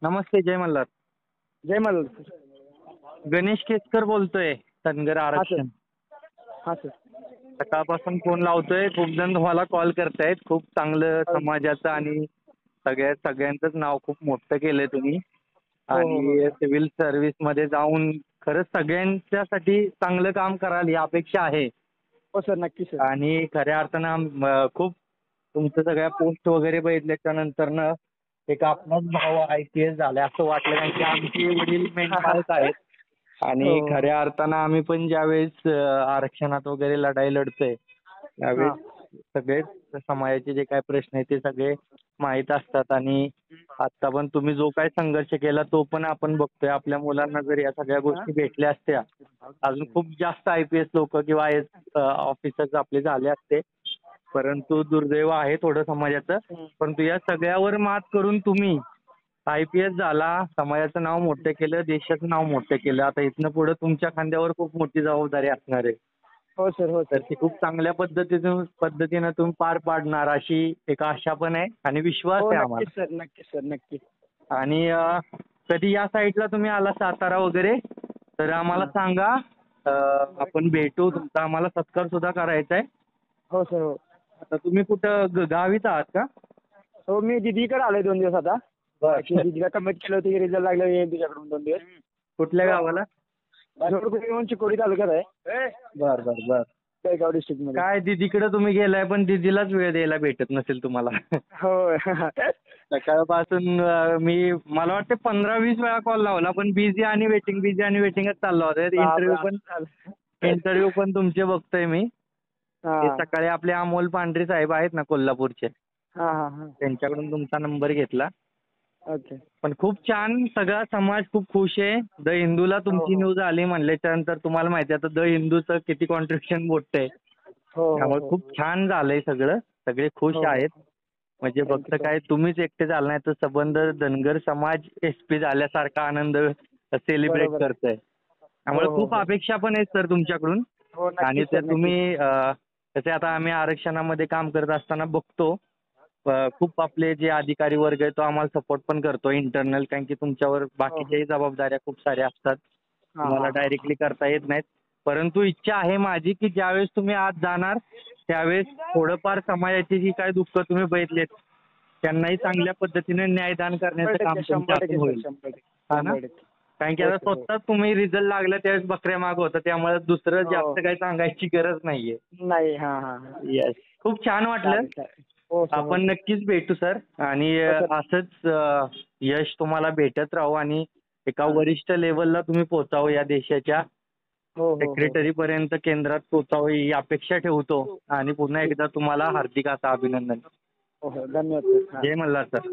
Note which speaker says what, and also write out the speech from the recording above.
Speaker 1: नमस्ते, जय मल्हार.
Speaker 2: जय Malhar sir.
Speaker 1: Ganesh Keskar बोलतोय, धनगर
Speaker 2: हां sir.
Speaker 1: आरक्षण.
Speaker 2: हां सर.
Speaker 1: सकाळपासून फोन लावतोय, खूप जण तुम्हाला कॉल करतायत. खूप चांगलं समाजाचं आणि सगळ्यांचंच नाव खूप मोठं केलंय तुम्ही.
Speaker 2: हो हो हो
Speaker 1: आणि
Speaker 2: सर.
Speaker 1: सिव्हिल सर्व्हिसमध्ये जाऊन खरंच सगळ्यांच्यासाठी चांगलं काम कराल ही अपेक्षा आहे.
Speaker 2: हो सर, नक्की सर.
Speaker 1: आणि खऱ्या अर्थानं खूप तुमच्या सगळ्या पोस्ट वगैरे बघितल्याच्या नंतरनं एक आपलाच भाऊ IPS झालाय असं वाटलं, कारण की आमचे वडील मेंढपाळच आहेत.
Speaker 2: हो
Speaker 1: आणि
Speaker 2: हो हो.
Speaker 1: खऱ्या अर्थानं आम्ही पण ज्यावेळेस आरक्षणात वगैरे लढाई लढतोय त्यावेळेस
Speaker 2: हां.
Speaker 1: सगळेच समाजाचे जे काही प्रश्न आहेत ते सगळे माहीत असतात. आणि आता पण तुम्ही जो काही संघर्ष केला तो पण आपण बघतोय. आपल्या मुलांना जर या सगळ्या
Speaker 2: हां?
Speaker 1: गोष्टी भेटल्या असत्या अजून खूप जास्त IPS लोक किंवा IAS ऑफिसर्स आपले झाले असते. परंतु दुर्दैव आहे थोडं समाजाचं.
Speaker 2: हं.
Speaker 1: परंतु या सगळ्यावर मात करून तुम्ही IPS झाला, समाजाचं नाव मोठं केलं, देशाचं नाव मोठं केलं. आता इथनं पुढे तुमच्या खांद्यावर खूप मोठी जबाबदारी असणार आहे.
Speaker 2: हो सर, हो
Speaker 1: तर
Speaker 2: सर.
Speaker 1: ती खूप चांगल्या पद्धतीनं तुम्ही पार पाडणार अशी एक आशा पण आहे आणि विश्वास
Speaker 2: हो,
Speaker 1: आहे
Speaker 2: नक्कीच
Speaker 1: आम्हाला.
Speaker 2: सर, नक्कीच सर, नक्की.
Speaker 1: आणि कधी या साईडला तुम्ही आला सातारा वगैरे तर आम्हाला
Speaker 2: हां.
Speaker 1: सांगा. आपण भेटू. तुमचा आम्हाला सत्कार सुद्धा करायचा आहे.
Speaker 2: हो सर, हो.
Speaker 1: आता तुम्ही कुठं गावीच आहात का?
Speaker 2: हो, मी दीदीकडे आलोय 2 दिवस आता.
Speaker 1: बरं.
Speaker 2: दीदीला कमिट केलं होतं की रिझल्ट लागल्यावर येईन तुझ्याकडून 2 दिवस.
Speaker 1: कुठल्या गावाला?
Speaker 2: जोडकुली म्हणून चिकोडी तालुक्यात आहे.
Speaker 1: बर बर बर.
Speaker 2: बेळगाव डिस्ट्रिक्टमध्ये.
Speaker 1: काय दीदीकडे तुम्ही गेलाय पण दीदीलाच वेळ द्यायला भेटत नसेल तुम्हाला.
Speaker 2: होय.
Speaker 1: सकाळपासून मला वाटतं 15-20 वेळा कॉल लावला पण बिझी आणि वेटिंगच चालला होता.
Speaker 2: बापरे! असं झालं.
Speaker 1: इंटरव्ह्यू पण तुमचे बघतोय मी. ते
Speaker 2: हां.
Speaker 1: सकाळी आपले अमोल पांढरे साहेब आहेत ना कोल्हापूरचे,
Speaker 2: हां, हां, हां.
Speaker 1: त्यांच्याकडून तुमचा नंबर घेतला.
Speaker 2: ओके.
Speaker 1: पण खूप छान, सगळा समाज खूप खुश आहे. द हिंदूला
Speaker 2: हो,
Speaker 1: तुमची
Speaker 2: हो.
Speaker 1: न्यूज आली म्हणल्याच्यानंतर तुम्हाला माहिती आहे आता द हिंदूचं किती कॉन्ट्रिब्युशन मोठं आहे.
Speaker 2: हो, हो,
Speaker 1: त्यामुळे
Speaker 2: हो.
Speaker 1: खूप छान झालंय सगळं. सगळे खुश
Speaker 2: हो, हो.
Speaker 1: आहेत. म्हणजे
Speaker 2: थँक
Speaker 1: फक्त
Speaker 2: यू सर.
Speaker 1: काय तुम्हीच एकटे झाला नाही तर सबंध धनगर समाज SP झाल्यासारखा आनंद सेलिब्रेट
Speaker 2: बरोबर आहे.
Speaker 1: करतोय.
Speaker 2: हो,
Speaker 1: त्यामुळे
Speaker 2: हो,
Speaker 1: खूप
Speaker 2: हो.
Speaker 1: अपेक्षा पण आहेत सर तुमच्याकडून.
Speaker 2: हो,
Speaker 1: आणि
Speaker 2: नक्कीच
Speaker 1: ते
Speaker 2: सर, नक्कीच.
Speaker 1: तुम्ही तसे आता आम्ही आरक्षणामध्ये काम करत असताना बघतो. खूप आपले जे अधिकारी वर्ग आहे तो आम्हाला सपोर्ट पण करतो इंटरनल, कारण की तुमच्यावर
Speaker 2: हो, हो.
Speaker 1: बाकीच्याही जबाबदाऱ्या खूप साऱ्या असतात.
Speaker 2: हां,
Speaker 1: तुम्हाला
Speaker 2: हां, हां, हां.
Speaker 1: डायरेक्टली करता येत नाहीत. परंतु इच्छा आहे माझी की ज्यावेळेस तुम्ही आत जाणार त्यावेळेस थोडंफार समाजाची जी काही दुःख तुम्ही बघितलेत त्यांनाही चांगल्या पद्धतीने न्यायदान करण्याचं काम
Speaker 2: 100%
Speaker 1: तुमच्या हातून
Speaker 2: 100% सर,
Speaker 1: होईल.
Speaker 2: 100%.
Speaker 1: हा ना?
Speaker 2: 100%.
Speaker 1: कारण की
Speaker 2: हो
Speaker 1: आता
Speaker 2: सर, हो.
Speaker 1: स्वतःच तुम्ही रिझल्ट लागला त्यावेळेस बकऱ्या माग होता, त्यामुळे दुसरं
Speaker 2: हो.
Speaker 1: जास्त काही सांगायची गरज नाहीये.
Speaker 2: नाही. हां, हां, हां.
Speaker 1: येस. खूप छान वाटलं.
Speaker 2: चालेल, चालेल. हो सर, हो
Speaker 1: आपण
Speaker 2: सर.
Speaker 1: नक्कीच भेटू सर. आणि
Speaker 2: हो सर.
Speaker 1: असंच यश तुम्हाला भेटत राहू आणि एका
Speaker 2: हां.
Speaker 1: वरिष्ठ लेवलला तुम्ही पोहोचावं, या देशाच्या
Speaker 2: हो, हो, हो, हो.
Speaker 1: सेक्रेटरीपर्यंत केंद्रात पोहोचावं ही अपेक्षा ठेवतो. आणि पुन्हा एकदा तुम्हाला हार्दिक असं अभिनंदन.
Speaker 2: हो, हो. धन्यवाद सर. हां.
Speaker 1: जय मल्हार सर.